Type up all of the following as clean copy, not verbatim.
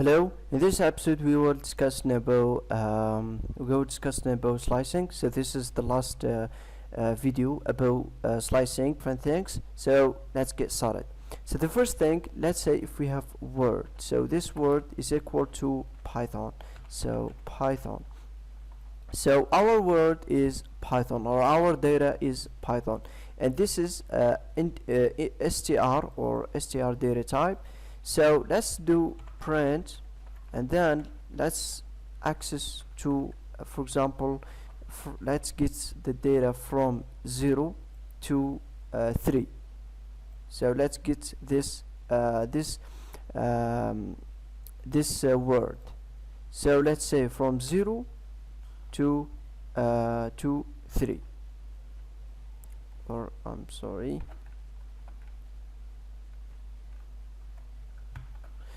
Hello. In this episode, we will discuss about slicing. So this is the last video about slicing different things. So let's get started. So the first thing, let's say if we have word. So this word is equal to Python. So Python. So our word is Python, or our data is Python, and this is str or str data type. So let's do print, and then let's access to for example, let's get the data from 0 to 3. So let's get this word. So let's say from 0 to 3, or I'm sorry.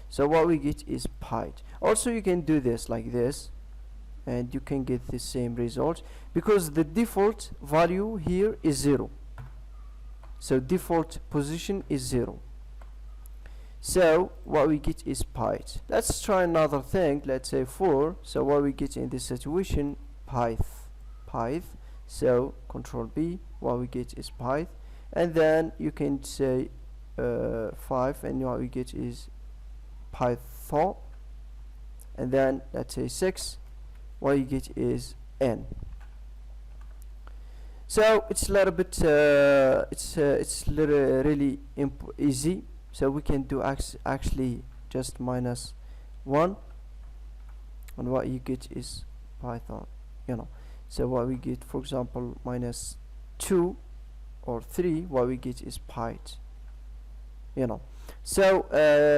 So what we get is Python. Also, you can do this like this, and you can get the same result because the default value here is 0. So default position is 0. So what we get is Python. Let's try another thing. Let's say 4. So what we get in this situation, Python. So Control B. What we get is Python, and then you can say 5, and what we get is Python, and then let's say 6. What you get is N. So it's a little bit really easy. So we can do actually just -1, and what you get is Python, so what we get, for example, -2 or 3, what we get is Python. So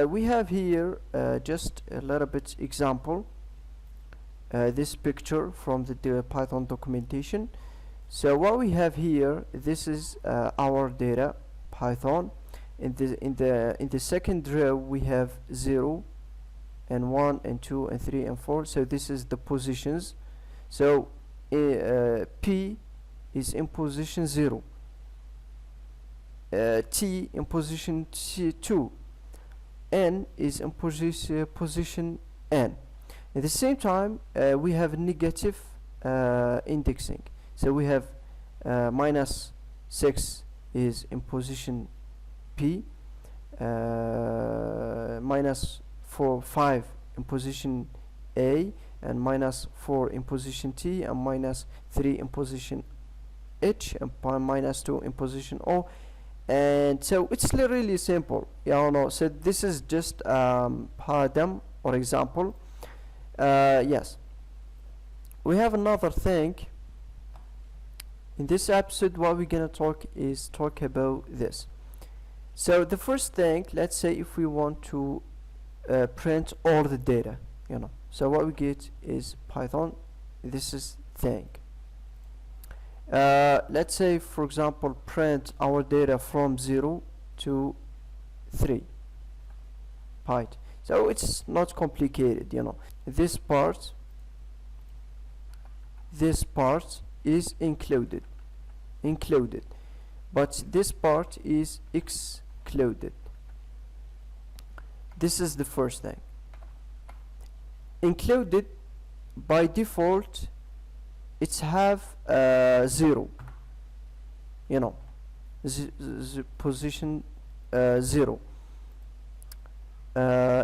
we have here just a little bit example, this picture from the Python documentation. So what we have here, this is our data Python. In the second row we have 0 and 1 and 2 and 3 and 4. So this is the positions. So P is in position 0, T in position 2, N is in position N. At the same time, we have negative indexing. So we have -6 is in position P, -5 in position A, and -4 in position T, and -3 in position H, and -2 in position O. And so it's really simple, so this is just paradigm or example. Yes, we have another thing. In this episode, what we're gonna talk about this. So the first thing, let's say if we want to print all the data, so what we get is Python. This is thing. Let's say, for example, print our data from 0 to 3, Python. So it's not complicated, This part is included, but this part is excluded. This is the first thing. Included, by default, it's have 0, position 0.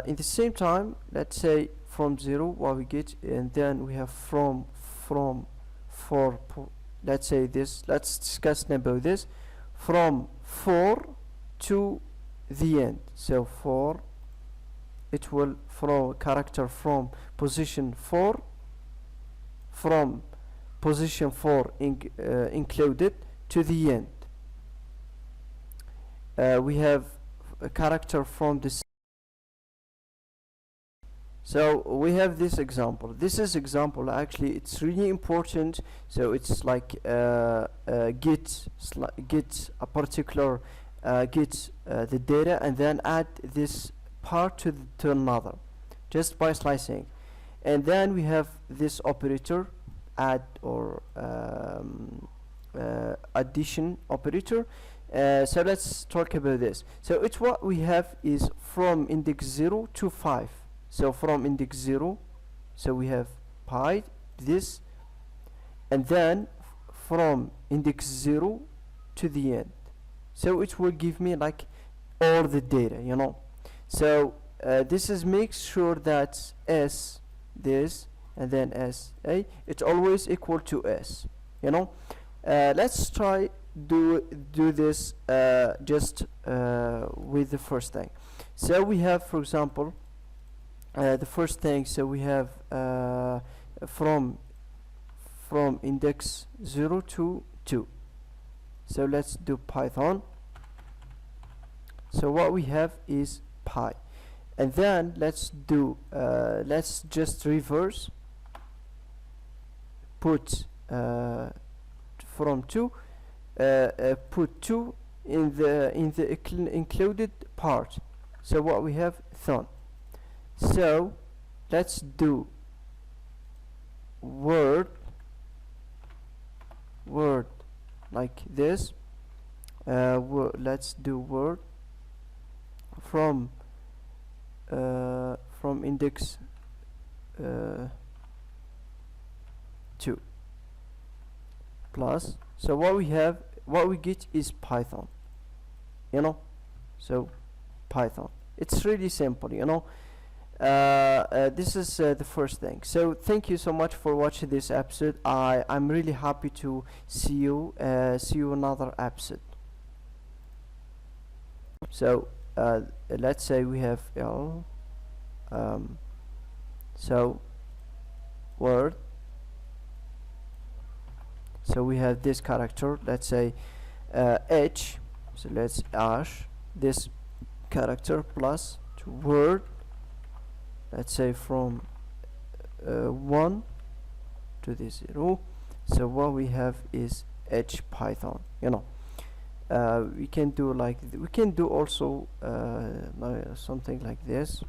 In the same time, let's say from 0, what we get, and then we have from 4. Let's say this. Let's discuss about this. From 4 to the end. So 4, it will throw a character from position 4, from position 4 included to the end. We have a character from this. So we have this example. This is example. Actually, it's really important. So it's like get a particular get the data, and then add this part to another, just by slicing. And then we have this operator, add or addition operator. So let's talk about this. So it's what we have is from index 0 to 5. So from index 0, so we have pi this, and then from index 0 to the end, so it will give me like all the data, you know. So this is makes sure that s this and then s a, it's always equal to s, you know. Let's try do this just with the first thing. So we have, for example, the first thing, so we have from index 0 to 2. So let's do Python. So what we have is pi, and then let's do let's just reverse, put from 2, put 2 in the included part. So what we have, thon. So let's do word like this. Let's do word from index 2 plus. So what we have, what we get is Python, you know. So Python, it's really simple, you know. This is the first thing. So thank you so much for watching this episode. I'm really happy to see you another episode. So let's say we have L, so word, so we have this character, let's say H, so let's ash this character plus to word, let's say from 1 to the 0. So what we have is H Python, you know. We can do like we can do also something like this.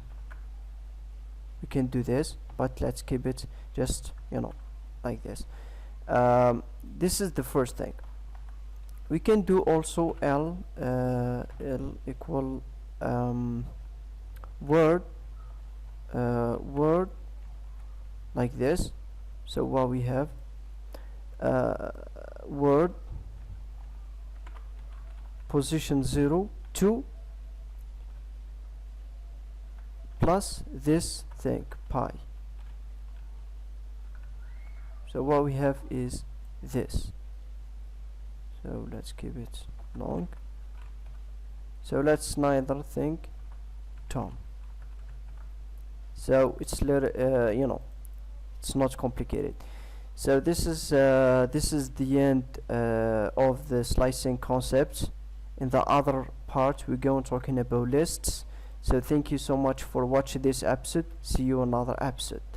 We can do this, but let's keep it just, you know, like this. This is the first thing. We can do also L equal word like this. So what we have, word position 0 2 plus this thing pi. So what we have is this. So let's keep it long. So let's neither think Tom. So it's little you know, it's not complicated. So this is the end of the slicing concept. In the other part we're going talking about lists. So thank you so much for watching this episode. See you another episode.